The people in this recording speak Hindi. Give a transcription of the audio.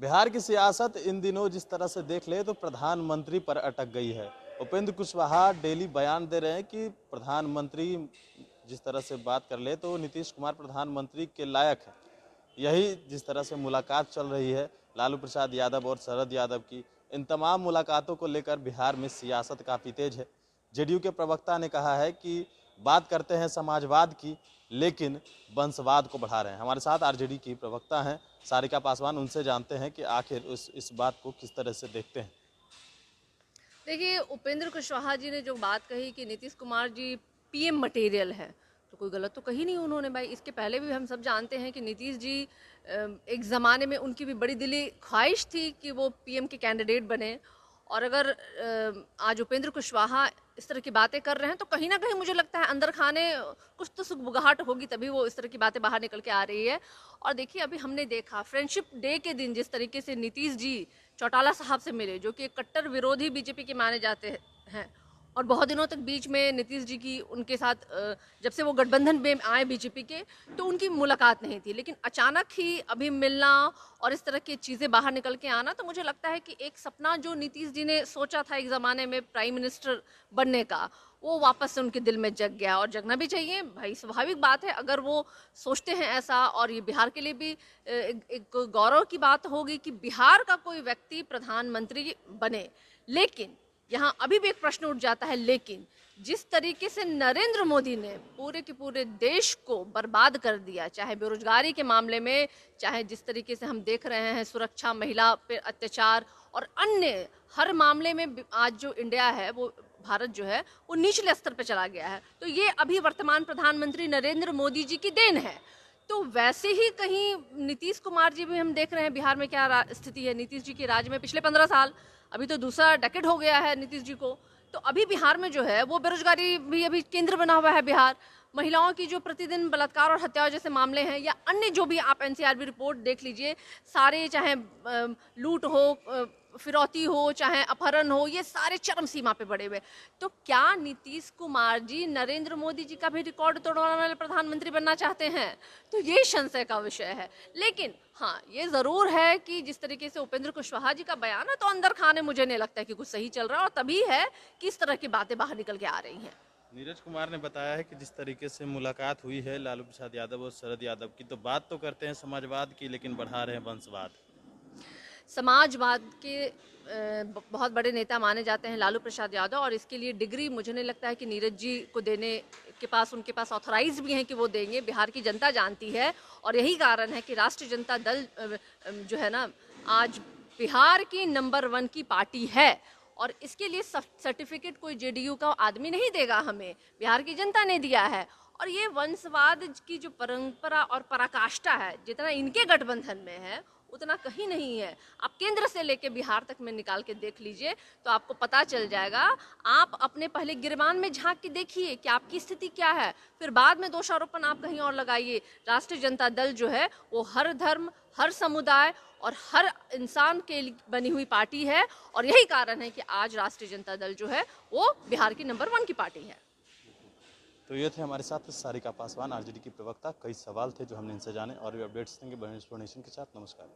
बिहार की सियासत इन दिनों जिस तरह से देख ले तो प्रधानमंत्री पर अटक गई है। उपेंद्र कुशवाहा डेली बयान दे रहे हैं कि प्रधानमंत्री जिस तरह से बात कर ले तो नीतीश कुमार प्रधानमंत्री के लायक है। यही जिस तरह से मुलाकात चल रही है लालू प्रसाद यादव और शरद यादव की, इन तमाम मुलाकातों को लेकर बिहार में सियासत काफ़ी तेज है। जेडीयू के प्रवक्ता ने कहा है कि बात करते हैं समाजवाद की, लेकिन वंशवाद को बढ़ा रहे हैं। हमारे साथ आरजेडी की प्रवक्ता हैं सारिका पासवान, उनसे जानते हैं कि आखिर इस बात को किस तरह से देखते हैं। देखिए, उपेंद्र कुशवाहा जी ने जो बात कही कि नीतीश कुमार जी पीएम मटेरियल है, तो कोई गलत तो कही नहीं उन्होंने भाई। इसके पहले भी हम सब जानते हैं कि नीतीश जी एक ज़माने में उनकी भी बड़ी दिली ख्वाहिश थी कि वो पीएम के कैंडिडेट बने। और अगर आज उपेंद्र कुशवाहा इस तरह की बातें कर रहे हैं तो कहीं ना कहीं मुझे लगता है अंदर खाने कुछ तो सुगबुगाहट होगी, तभी वो इस तरह की बातें बाहर निकल के आ रही है। और देखिए, अभी हमने देखा फ्रेंडशिप डे के दिन जिस तरीके से नीतीश जी चौटाला साहब से मिले, जो कि एक कट्टर विरोधी बीजेपी के माने जाते हैं, और बहुत दिनों तक बीच में नीतीश जी की उनके साथ जब से वो गठबंधन में आए बीजेपी के, तो उनकी मुलाकात नहीं थी। लेकिन अचानक ही अभी मिलना और इस तरह की चीज़ें बाहर निकल के आना, तो मुझे लगता है कि एक सपना जो नीतीश जी ने सोचा था एक ज़माने में प्राइम मिनिस्टर बनने का, वो वापस से उनके दिल में जग गया। और जगना भी चाहिए भाई, स्वाभाविक बात है अगर वो सोचते हैं ऐसा। और ये बिहार के लिए भी एक गौरव की बात होगी कि बिहार का कोई व्यक्ति प्रधानमंत्री बने। लेकिन यहाँ अभी भी एक प्रश्न उठ जाता है, लेकिन जिस तरीके से नरेंद्र मोदी ने पूरे के पूरे देश को बर्बाद कर दिया, चाहे बेरोजगारी के मामले में, चाहे जिस तरीके से हम देख रहे हैं सुरक्षा, महिला पे अत्याचार और अन्य हर मामले में, आज जो इंडिया है, वो भारत जो है वो निचले स्तर पर चला गया है। तो ये अभी वर्तमान प्रधानमंत्री नरेंद्र मोदी जी की देन है। तो वैसे ही कहीं नीतीश कुमार जी भी हम देख रहे हैं बिहार में क्या स्थिति है। नीतीश जी के राज में पिछले 15 साल, अभी तो दूसरा डेकेड हो गया है नीतीश जी को। तो अभी बिहार में जो है वो बेरोजगारी भी अभी केंद्र बना हुआ है बिहार। महिलाओं की जो प्रतिदिन बलात्कार और हत्या जैसे मामले हैं, या अन्य जो भी आप एनसीआरबी रिपोर्ट देख लीजिए, सारे चाहे लूट हो, फिरौती हो, चाहे अपहरण हो, ये सारे चरम सीमा पे बढ़े हुए। तो क्या नीतीश कुमार जी नरेंद्र मोदी जी का भी रिकॉर्ड तोड़ने वाले प्रधानमंत्री बनना चाहते हैं? तो ये संशय का विषय है। लेकिन हाँ, ये जरूर है कि जिस तरीके से उपेंद्र कुशवाहा जी का बयान है, तो अंदर खाने मुझे नहीं लगता है कि कुछ सही चल रहा है, और तभी है कि इस तरह की बातें बाहर निकल के आ रही हैं। नीरज कुमार ने बताया है कि जिस तरीके से मुलाकात हुई है लालू प्रसाद यादव और शरद यादव की, तो बात तो करते हैं समाजवाद की, लेकिन बढ़ा रहे हैं वंशवाद। समाजवाद के बहुत बड़े नेता माने जाते हैं लालू प्रसाद यादव, और इसके लिए डिग्री मुझे नहीं लगता है कि नीरज जी को देने के पास, उनके पास ऑथराइज भी हैं कि वो देंगे। बिहार की जनता जानती है, और यही कारण है कि राष्ट्रीय जनता दल जो है ना, आज बिहार की नंबर 1 की पार्टी है। और इसके लिए सर्टिफिकेट कोई जेडीयू का आदमी नहीं देगा हमें, बिहार की जनता ने दिया है। और ये वंशवाद की जो परंपरा और पराकाष्ठा है, जितना इनके गठबंधन में है उतना कहीं नहीं है। आप केंद्र से लेके बिहार तक में निकाल के देख लीजिए तो आपको पता चल जाएगा। आप अपने पहले गिरबान में झांक के देखिए कि आपकी स्थिति क्या है, फिर बाद में दोषारोपण आप कहीं और लगाइए। राष्ट्रीय जनता दल जो है वो हर धर्म, हर समुदाय और हर इंसान के लिए बनी हुई पार्टी है, और यही कारण है कि आज राष्ट्रीय जनता दल जो है वो बिहार की नंबर 1 की पार्टी है। तो ये थे हमारे साथ सारिका पासवान, आरजेडी की प्रवक्ता। कई सवाल थे जो हमने इनसे जाने, और भी अपडेट्स देंगे बड़े इंफॉर्मेशन के साथ। नमस्कार।